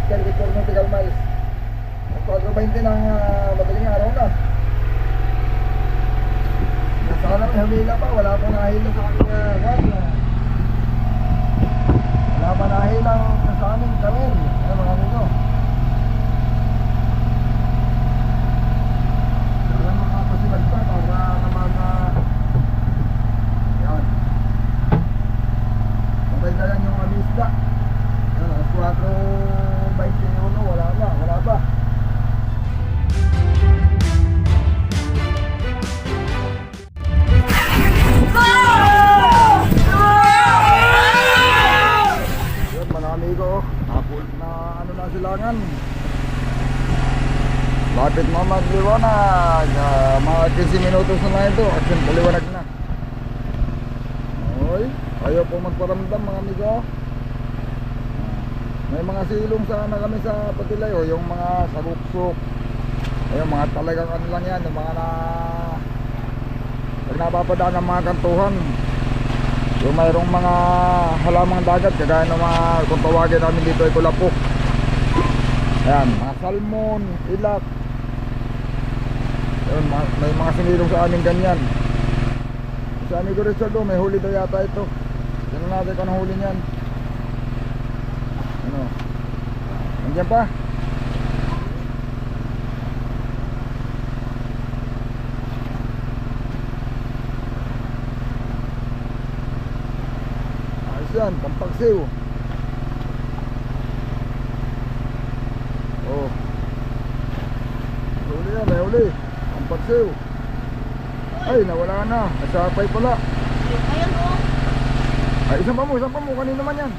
34 nautical miles. 4:20 ng madaling araw na. Sana may hamila pa, wala pang nahila sa aking guardia. Wala pa nahila sa aming kawin. Ano mga amigo? Sana makapasilag pa para naman yan. Sabay na lang yung amisda. Yan, alas 4:21, wala pa. Silangan. Lapit mo magliwanag. Mga 15 minutos na lang ito. Action paliwanag na. Oy, ayaw po magparamdam mga amigo. May mga silong sana kami sa Patilay. O yung mga saruksok. Yung mga talagang ano lang yan. Yung mga pag napapadaan ng mga kantuhan. Yung mayroong mga halamang dagat. Kagaya ng mga kung tawagin namin dito ay kulapok. Ayan, mga salmon, ilak. Ayan, may mga sinilong sa amin ganyan. Sa amigo Richard, may huli daw yata ito. Tignan natin kung huli niyan. Ano? Nandiyan pa? Ayos yan, pampagsiw. Oh. Huli yan, may huli. Ang pagsiw. Ay, nawala na. Nasapay pala. Ayan o. Ay, isang pa mo. Kanino naman yan?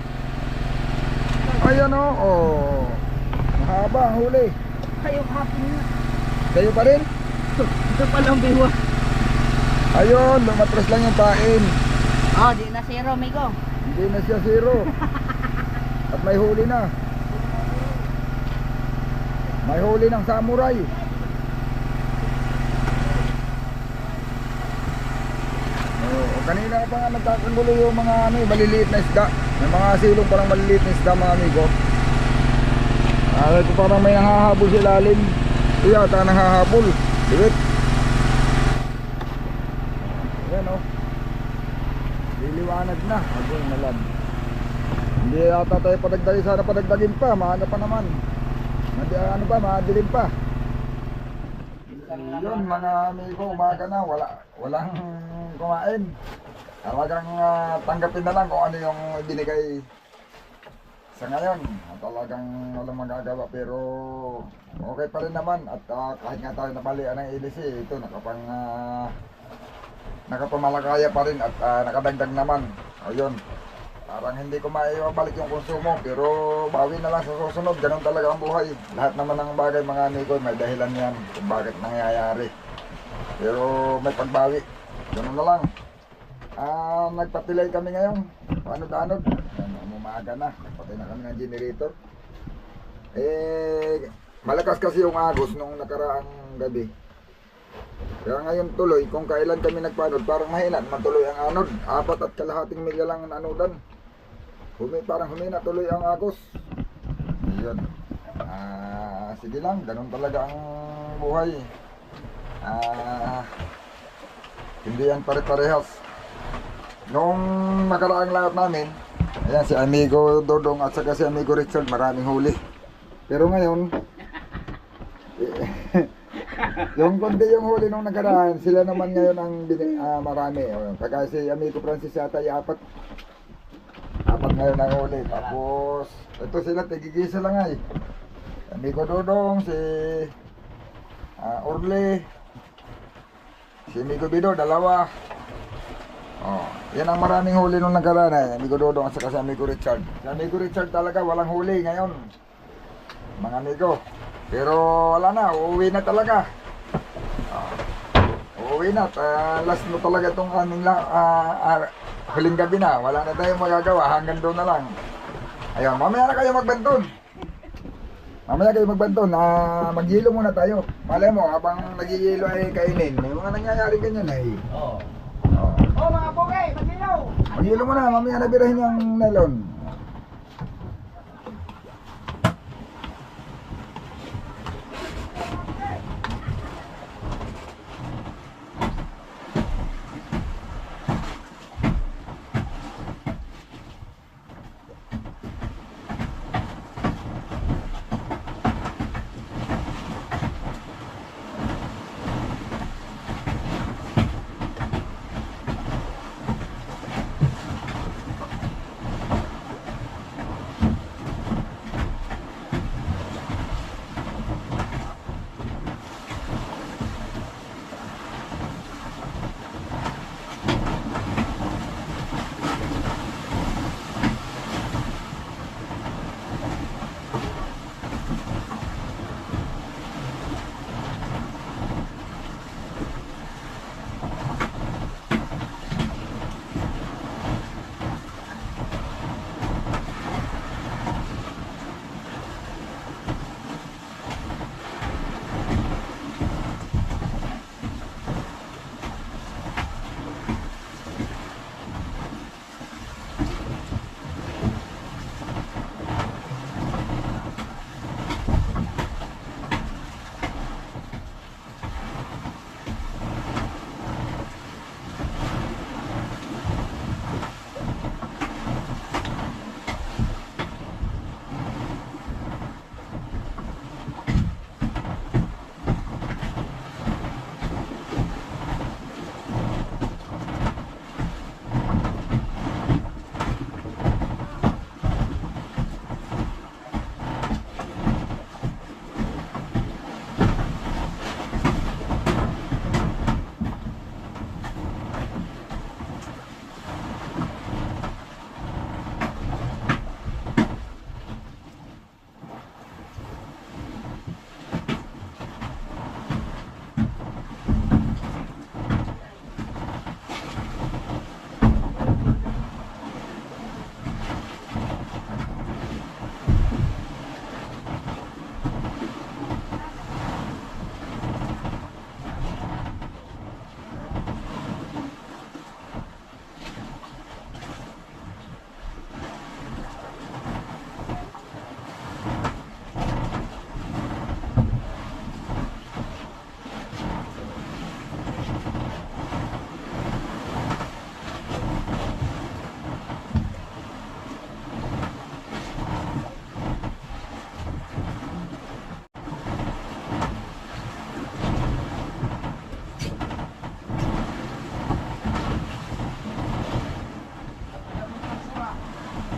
Ayan o. Oh. Mahaba ang huli. Kayo hapon na. Kayo pa rin? Ito palang biwa. Ayun, lumatras lang yung pain. Oh, di na zero, amigo. Hindi na siya zero. At may huli na. May huli ng samurai. Oh, kanina pa nga nagkakangulo yung mga maliliit na isda. May mga silong parang maliliit na isda mga amigo. Ito parang may nanghahabol sa ilalim. Ito yata nanghahabol. Diwit. Ayan o. Liliwanag na. Agong malam. Hindi yata tayo padagdagin. Sana padagdagin pa. Maaga pa naman. Ano pa, madilim pa. Yun mga amigo, umaga na, walang kumain. Talagang tanggapin na lang kung ano yung binigay sa ngayon. Talagang walang magagawa pero okay pa rin naman. At kahit nga tayo napalian ng ilis ito nakapamalakaya pa rin at nakadagdag naman. Ayun. Parang hindi ko maibabalik yung konsumo pero bawi na lang sa susunod. Ganun talaga ang buhay. Lahat naman ng bagay mga amigo may dahilan yan kung bakit nangyayari. Pero may pagbawi. Ganun na lang. Nagpatilay kami ngayon. Paanod-anod. Umaga na. Patay na kami ng generator. Malakas kasi yung agos nung nakaraang gabi. Kaya ngayon tuloy, kung kailan kami nagpanod, parang mahina naman tuloy ang anod. 4.5 milya lang ang anodan. Parang humina tuloy ang agos. Yun. Sige lang, ganun talaga ang buhay. Hindi yan pare-parehas. Noong nakaraang lahat namin, ayan si amigo Dodong at saka si amigo Richard, maraming huli. Pero ngayon, yung kundi yung huli nung nakaraan, sila naman ngayon ang marami. Kagaya si amigo Francis yata ay apat ngayon ang huli. Tapos ito sila tigigisa lang ay amigo Dodong, si Orle, si amigo Bido, dalawa. Yan ang maraming huli nung nakaraan ay amigo Dodong at saka si amigo Richard. Si amigo Richard talaga walang huli ngayon mga amigo. Pero wala na, uuwi na talaga. Uuwi na, last mo talaga itong aming huling gabi na. Wala na tayong magagawa, hanggang doon na lang. Ayun, mamaya na kayo magbanton. Maghilo muna tayo. Malay mo, habang naghihilo ay kainin. May mga nangyayari ganyan ay. Mga bugay, maghilaw. Maghilo muna, mamaya nabirahin yung nylon.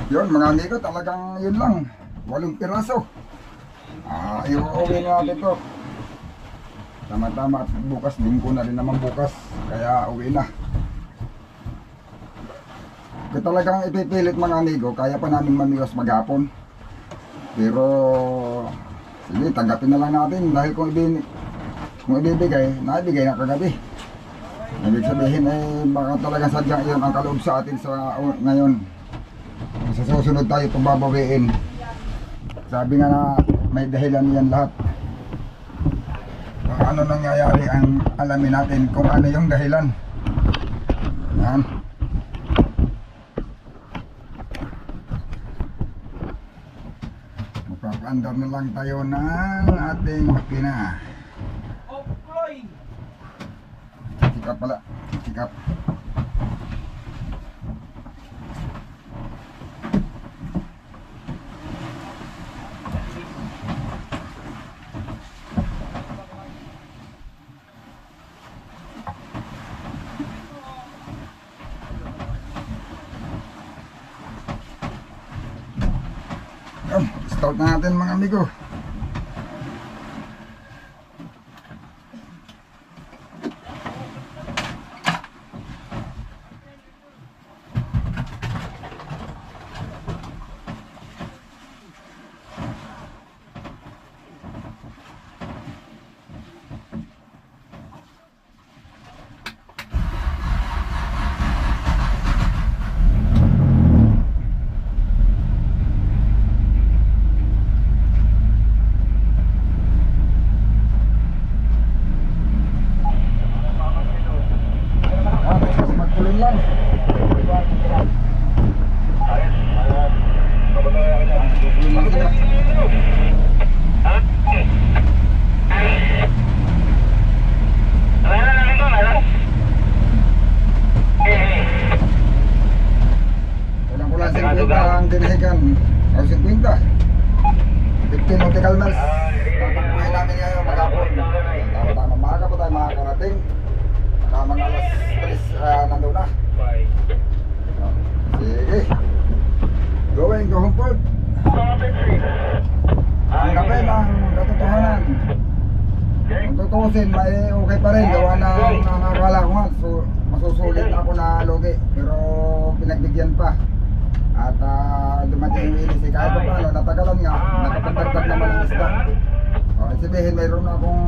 Yun mga amigo, talagang yun lang. 8 piraso. Iuwi na natin to. Tama-tama at bukas, linggo na rin naman bukas. Kaya uwi na. Kaya talagang ipipilit mga amigo, kaya pa namin mamiwas maghapon. Pero, sige, tanggapin na lang natin dahil kung ibibigay, naibigay na kagabi. Ibig sabihin ay baka talagang sadyang iyon ang kaloob sa atin sa ngayon. Sa susunod tayo pagbabawiin. Sabi nga na may dahilan yan lahat. Kung ano nangyayari ang alamin natin kung ano yung dahilan. Yan. Magpapaandar na lang tayo ng ating makina. Sikap pala. Sikap. Start na natin mga amigo. Magkulong lang. Kulang-kulang 50 ang dinahigan. O 50. 15 nautical miles. Tatakbuhin namin ngayon maghapon. Tama-tama, maaga pa tayo makakarating. Mga alas 3 nandun na. Sige. Going to Humboldt. Ang gabi ng katotohanan. Kung tutusin, may okay pa rin. Gawa na nakakala ko nga. So, masusulit ako na logi. Pero pinagbigyan pa. At dumating yung ilis. Kahit pa paano, natagalan nga. Nakapagdagdag naman ang isda. Sabihin, mayroon akong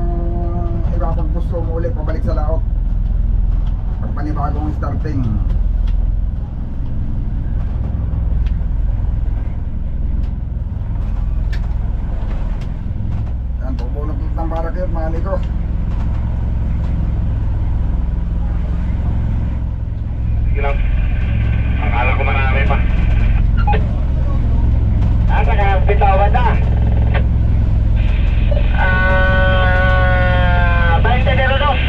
iba akong gusto muli pabalik sa laot. Panibagong starting. Yan, pupulot ng barakit mga amigo. Sige lang. Akala ko marami pa. Asa ka bitawan na? 20 de Rodos.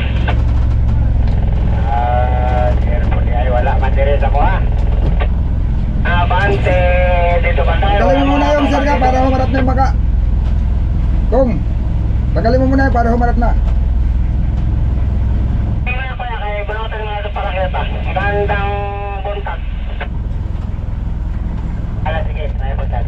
Wala mandirin ako ha. Abante, dito ba tayo? Tagalin mo muna yung sarga para humarap na yung baka. Kung, tagalin mo muna yung para humarap na. Tingnan ko yan, kaya bunutan nga ito para kita. Gandang buntag. Ala, sige, may buntag.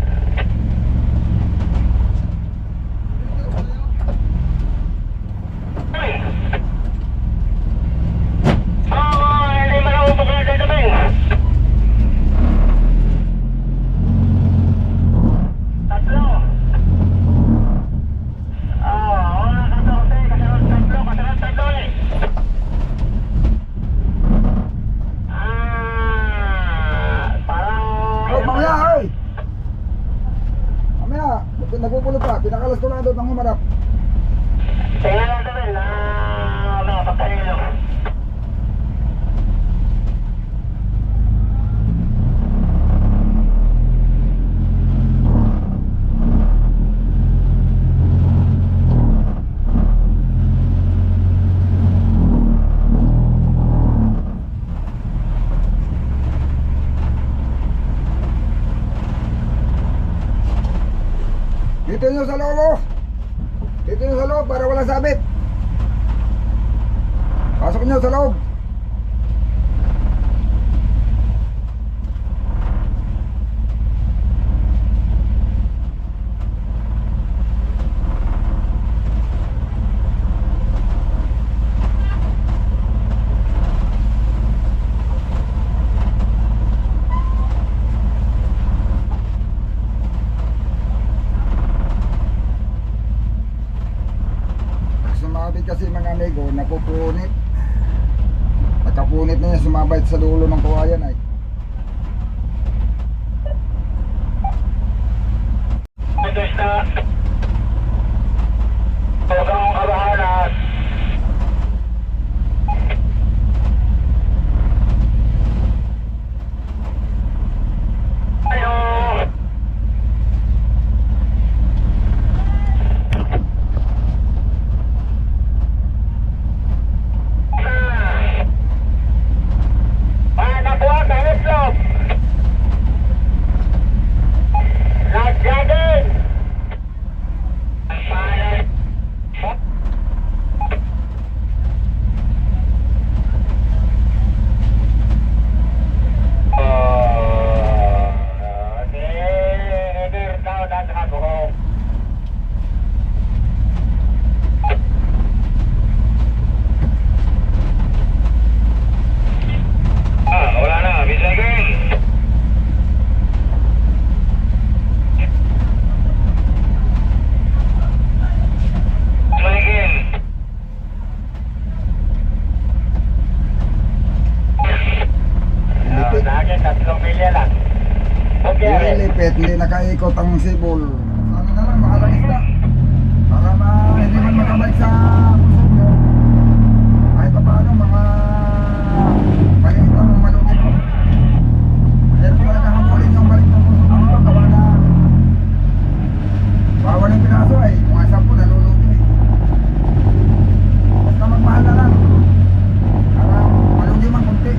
Nagpupulot pa, pinakalas ko lang doon ng humarap. Tingnan natin rin na mga pagkanilo. Dito nyo sa loob, oh. Dito nyo sa loob para walang sabit. Pasok nyo sa loob. napunit kasi mga amigo, napupunit. Nakapunit na niya, sumabay sa dulo ng kawayan ay. Ito na. Huwag kang kabahalas. Ayo. Nakuha ka, Islop. Nagjagan. Wala na, bisa again. Try again. Lipit. Sa akin, 3 milya lang. Okay, Lipit, hindi nakaikot ang sibol. Sana na lang, mahalang isda. Para hindi man makabalik sa puso mo. Kahit pa paano, mga palitan ng malugin mo. Pero kung nakahamulin yung balik ng puso mo, gawa na bawal ng pinaso ay mga 10 nalulugi. Basta magmahal na lang. Para malugi man kunti.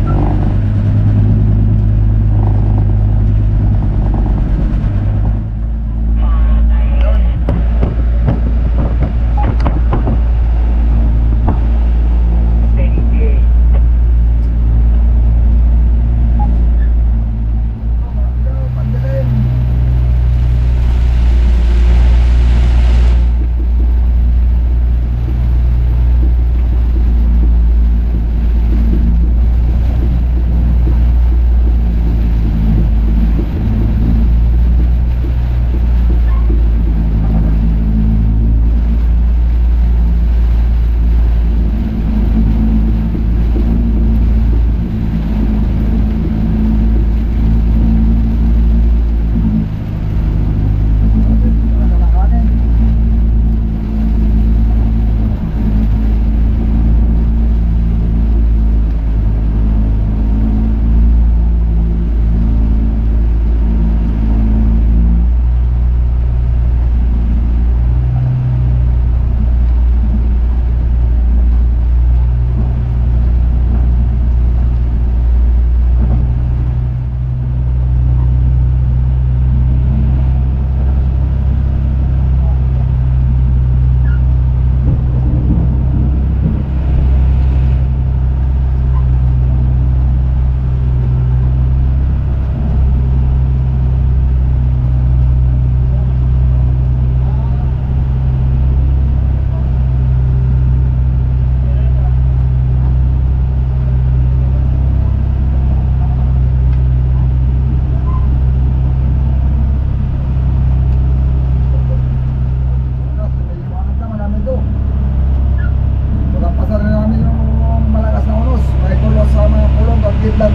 kidlat.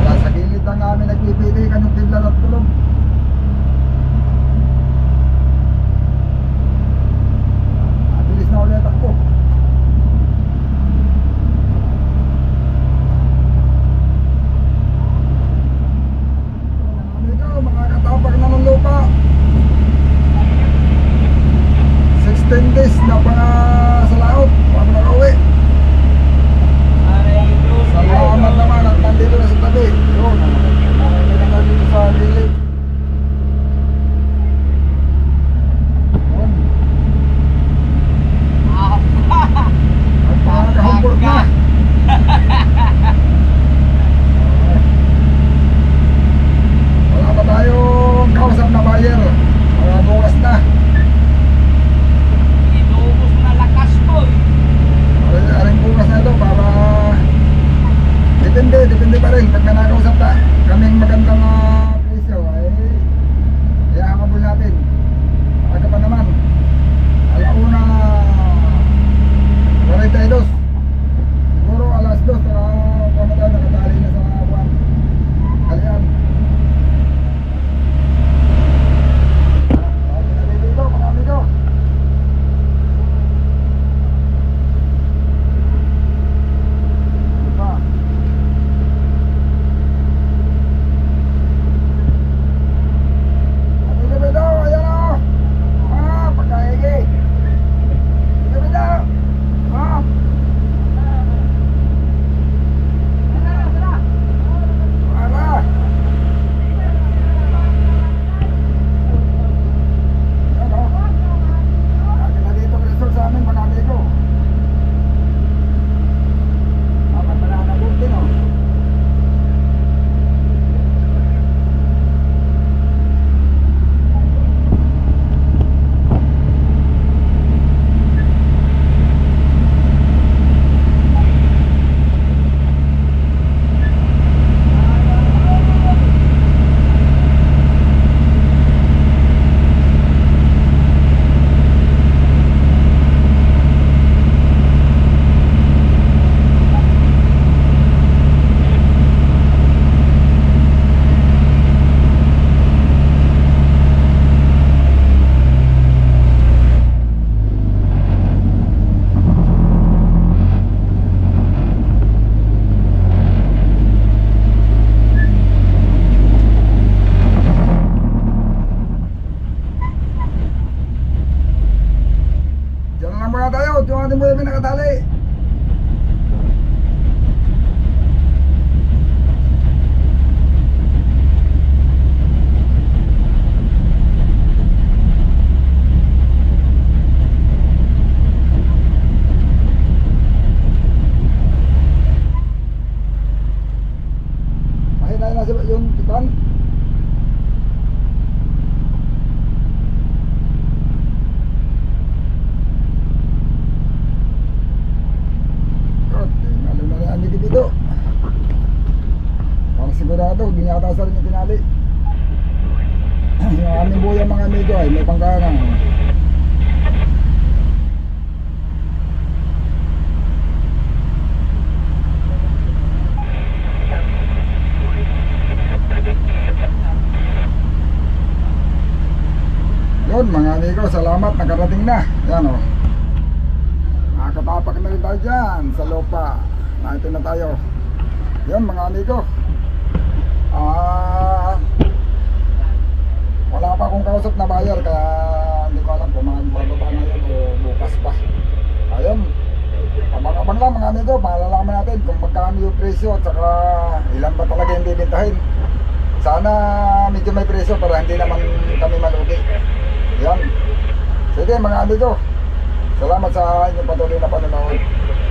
Kaya sa gilid lang namin nagpipilikan yung kidlat at tulog. Mabilis na ulit ako. Ito, mga katapag na ng lupa. 16 days na pa sa laot bago nakauwi. Salamat naman at nandito na sa tabi. Yun, nandito dito sa gilid. Yun. At nakakahumport na. Wala pa tayong kausap na buyer. Mga bukas na. Inuubos na lakas ko eh. Aring bukas na ito para depende pa rin pag may nakausap ta kaming magandang presyo out yung ating buhay may nakatali. Mahina na yung tipan. Dito. Parang sigurado, hindi niya ata sa rin yung tinali. Yung aming buhay mga amigo ay may pangganang. Yun mga amigo, salamat, nakarating na. Yan o. Nakakatapak na rin tayo dyan sa lupa. Ito na tayo. Yan mga amigo. Wala pa akong kausap na buyer kaya hindi ko alam kung bababa na yun o bukas pa. Ayun. Abang-abang lang mga amigo. Malalaman natin kung magkano yung presyo at saka ilan ba talaga yung bibintahin. Sana medyo may presyo para hindi naman kami malugi. Yan. Sige mga amigo. Salamat sa inyong patuloy na panonood.